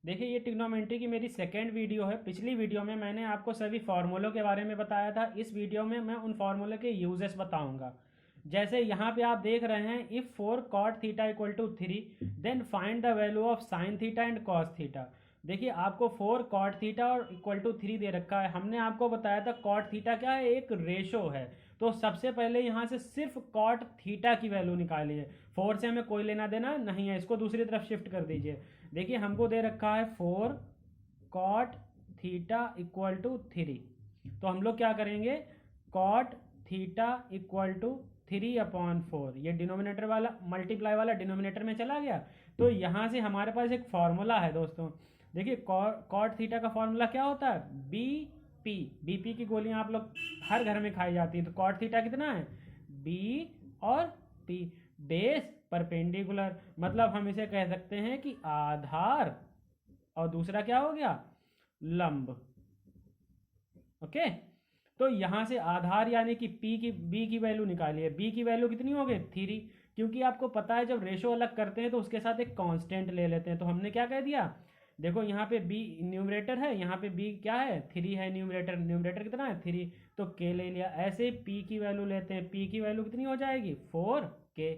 देखिए ये ट्रिग्नोमेट्री की मेरी सेकेंड वीडियो है। पिछली वीडियो में मैंने आपको सभी फार्मूलों के बारे में बताया था। इस वीडियो में मैं उन फार्मूले के यूजेस बताऊंगा। जैसे यहाँ पे आप देख रहे हैं, if 4 cot theta equal to 3 then find the value of sine theta and cos theta. देखिए आपको 4 cot थीटा और इक्वल टू 3 दे रखा है। हमने आपको बताया था cot थीटा क्या है, एक रेशो है। तो सबसे पहले यहाँ से सिर्फ cot थीटा की वैल्यू निकालिए। 4 से हमें कोई लेना देना नहीं है, इसको दूसरी तरफ शिफ्ट कर दीजिए। देखिए हमको दे रखा है 4 cot थीटा इक्वल टू 3। तो हम लोग क्या करेंगे, cot थीटा इक्वल टू 3/4, ये डिनोमिनेटर वाला मल्टीप्लाई वाला डिनोमिनेटर में चला गया। तो यहाँ से हमारे पास एक फॉर्मूला है दोस्तों। देखिए cot थीटा का फॉर्मूला क्या होता है, बीपी की गोलियां आप लोग हर घर में खाई जाती है। तो cot थीटा कितना है, बी और पी। बेस परपेंडिकुलर, मतलब हम इसे कह सकते हैं कि आधार, और दूसरा क्या हो गया, लंब। ओके, तो यहां से आधार यानी कि बी की वैल्यू निकालिए। बी की वैल्यू कितनी हो गई, 3। क्योंकि आपको पता है जब रेशो अलग करते हैं तो उसके साथ एक कांस्टेंट ले लेते हैं। तो हमने क्या कह दिया, देखो यहाँ पे बी न्यूमरेटर है, यहाँ पे बी क्या है, 3 है न्यूमरेटर। न्यूमरेटर कितना है, 3, तो के ले लिया। ऐसे पी की वैल्यू लेते हैं, पी की वैल्यू कितनी हो जाएगी, 4 के।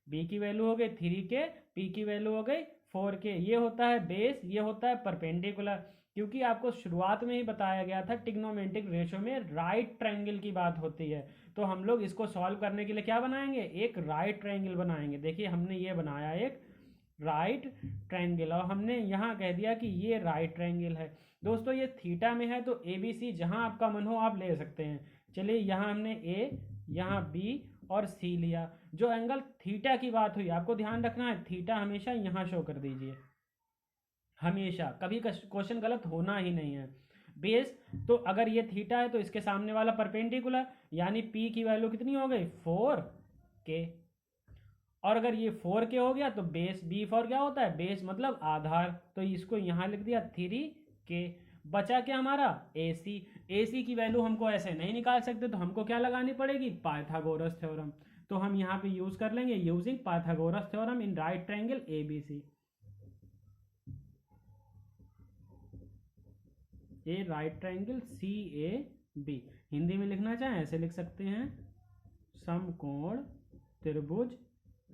बी की वैल्यू हो गई 3 के, पी की वैल्यू हो गई 4 के। ये होता है बेस, ये होता है परपेंडिकुलर। क्योंकि आपको शुरुआत में ही बताया गया था ट्रिग्नोमेट्रिक रेशो में राइट ट्रायंगल की बात होती है। तो हम लोग इसको सॉल्व करने के लिए क्या बनाएंगे, एक राइट ट्रायंगल बनाएंगे। देखिए हमने ये बनाया एक राइट ट्रायंगल, और हमने यहाँ कह दिया कि ये राइट ट्रायंगल है। दोस्तों ये थीटा में है तो ए बी सी जहाँ आपका मन हो आप ले सकते हैं। चलिए यहाँ हमने ए, यहाँ बी और सी लिया। जो एंगल थीटा की बात हुई, आपको ध्यान रखना है थीटा हमेशा यहाँ शो कर दीजिए, हमेशा, कभी क्वेश्चन गलत होना ही नहीं है। बेस, तो अगर ये थीटा है तो इसके सामने वाला परपेंडिकुलर, यानी पी की वैल्यू कितनी हो गई, 4 के। और अगर ये 4 के हो गया तो बेस, बी फॉर क्या होता है, बेस मतलब आधार। तो इसको यहाँ लिख दिया 3 के। बचा क्या हमारा, ए सी। ए सी की वैल्यू हमको ऐसे नहीं निकाल सकते, तो हमको क्या लगानी पड़ेगी, पाइथागोरस थ्योरम। तो हम यहाँ पे यूज कर लेंगे using Pythagoras theorem in right triangle A B C. A right triangle C A B. Hindi में लिखना चाहें ऐसे लिख सकते हैं, समकोण त्रिभुज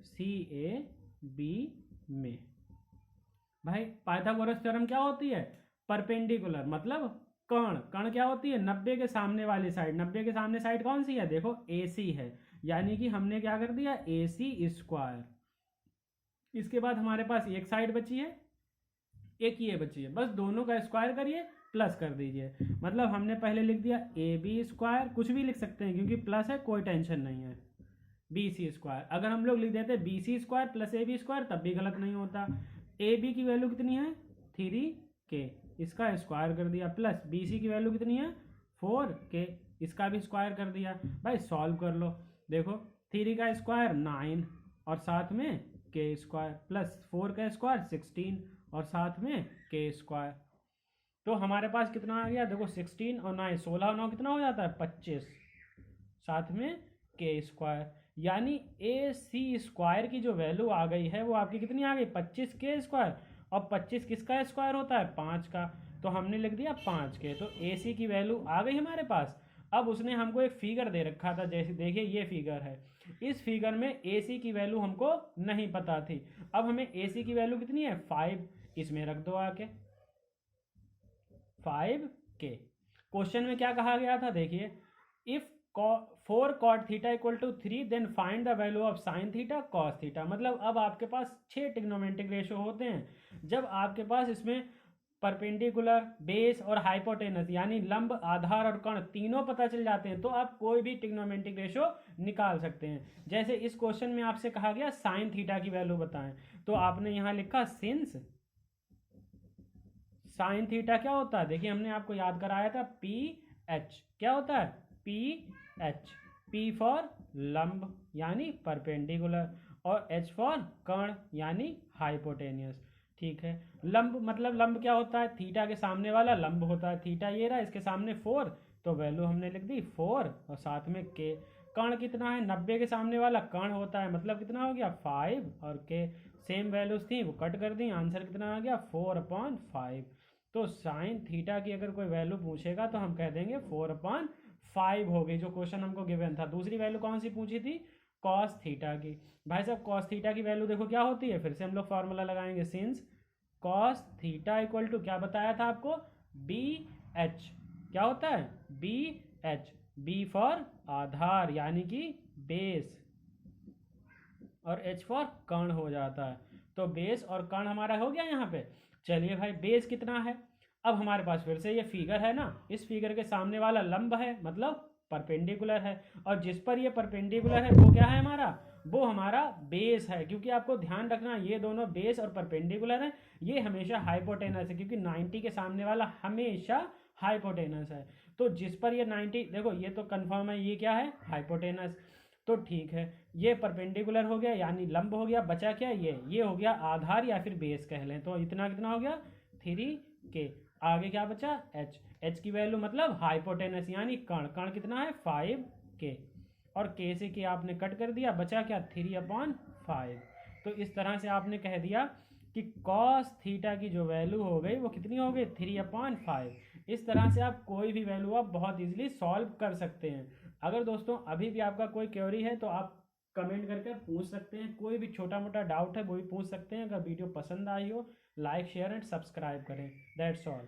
सी ए बी में। भाई पाइथागोरस थ्योरम क्या होती है, परपेंडिकुलर मतलब कर्ण। कर्ण क्या होती है, 90 के सामने वाली साइड। 90 के सामने साइड कौन सी है, देखो ए सी है। यानी कि हमने क्या कर दिया, ए सी स्क्वायर। इसके बाद हमारे पास एक साइड बची है, एक ये बची है, बस दोनों का स्क्वायर करिए, प्लस कर दीजिए। मतलब हमने पहले लिख दिया ए बी स्क्वायर, कुछ भी लिख सकते हैं क्योंकि प्लस है, कोई टेंशन नहीं है। बी सी स्क्वायर, अगर हम लोग लिख देते B C square plus A B square तब भी गलत नहीं होता। ए बी की वैल्यू कितनी है, 3 के, इसका स्क्वायर कर दिया, प्लस बी सी की वैल्यू कितनी है, 4 के, इसका भी स्क्वायर कर दिया। भाई सॉल्व कर लो, देखो 3 का स्क्वायर 9, और साथ में के स्क्वायर, प्लस 4 का स्क्वायर 16, और साथ में के स्क्वायर। तो हमारे पास कितना आ गया, देखो 16 और 9, 16 और 9 कितना हो जाता है, 25, साथ में के स्क्वायर। यानी ए सी स्क्वायर की जो वैल्यू आ गई है वो आपकी कितनी आ गई, 25 के स्क्वायर। और 25 किसका स्क्वायर होता है, 5 का। तो हमने लिख दिया 5 के। तो ए सी की वैल्यू आ गई हमारे पास। अब उसने हमको एक फिगर दे रखा था, जैसे देखिए ये फिगर है। इस फिगर में ए सी की वैल्यू हमको नहीं पता थी। अब हमें ए सी की वैल्यू कितनी है, 5, इसमें रख दो आके 5 के। क्वेश्चन में क्या कहा गया था, देखिए if 4 cot theta equal to 3 then find the value of sine theta cos theta. मतलब अब आपके पास 6 ट्रिग्नोमेट्रिक रेशो होते हैं। जब आपके पास इसमें परपेंडिकुलर, बेस और हाइपोटेनस यानी लंब, आधार और कर्ण तीनों पता चल जाते हैं तो आप कोई भी ट्रिग्नोमेट्रिक रेशो निकाल सकते हैं। जैसे इस क्वेश्चन में आपसे कहा गया साइन थीटा की वैल्यू बताएं, तो आपने यहाँ लिखा सिंस साइन थीटा क्या होता है, देखिए हमने आपको याद कराया था पी एच। क्या होता है, पी एच। पी फॉर लंब यानी परपेंडिकुलर, और एच फॉर कर्ण यानी हाइपोटेनियस। ठीक है, लंब मतलब लंब क्या होता है, थीटा के सामने वाला लंब होता है। थीटा ये रहा, इसके सामने 4, तो वैल्यू हमने लिख दी 4 और साथ में के। कर्ण कितना है, 90 के सामने वाला कर्ण होता है, मतलब कितना हो गया 5 और के। सेम वैल्यूज थी वो कट कर दी, आंसर कितना आ गया 4/5। तो साइन थीटा की अगर कोई वैल्यू पूछेगा तो हम कह देंगे 4/5 हो गई, जो क्वेश्चन हमको गिवन था। दूसरी वैल्यू कौन सी पूछी थी, कॉस थीटा की। भाई साहब कॉस थीटा की वैल्यू देखो क्या होती है, फिर से हम लोग फार्मूला लगाएंगे, since cos theta equal to क्या बताया था आपको, बी एच। क्या होता है, बी एच, बी फॉर आधार यानी कि बेस, और एच फॉर कर्ण हो जाता है। तो बेस और कर्ण हमारा हो गया यहाँ पे। चलिए भाई बेस कितना है, अब हमारे पास फिर से ये फिगर है ना, इस फिगर के सामने वाला लंब है, मतलब परपेंडिकुलर है, और जिस पर ये परपेंडिकुलर है वो क्या है हमारा, वो हमारा बेस है। क्योंकि आपको ध्यान रखना ये दोनों बेस और परपेंडिकुलर है, ये हमेशा हाइपोटेनस है, क्योंकि 90 के सामने वाला हमेशा हाइपोटेनस है। तो जिस पर ये 90, देखो ये तो कंफर्म है, ये क्या है हाइपोटेनस। तो ठीक है, ये परपेंडिकुलर हो गया यानी लंब हो गया, बचा क्या, ये हो गया आधार या फिर बेस कह लें। तो इतना कितना हो गया 3K। आगे क्या बचा, एच, एच की वैल्यू मतलब हाइपोटेनस यानी कर्ण, कर्ण कितना है 5K, और K से K आपने कट कर दिया, बचा क्या 3/5। तो इस तरह से आपने कह दिया कि कॉस थीटा की जो वैल्यू हो गई वो कितनी हो गई 3/5। इस तरह से आप कोई भी वैल्यू आप बहुत इजीली सॉल्व कर सकते हैं। अगर दोस्तों अभी भी आपका कोई क्वेरी है तो आप कमेंट करके पूछ सकते हैं, कोई भी छोटा मोटा डाउट है वो भी पूछ सकते हैं। अगर वीडियो पसंद आई हो लाइक शेयर एंड सब्सक्राइब करें। That's all.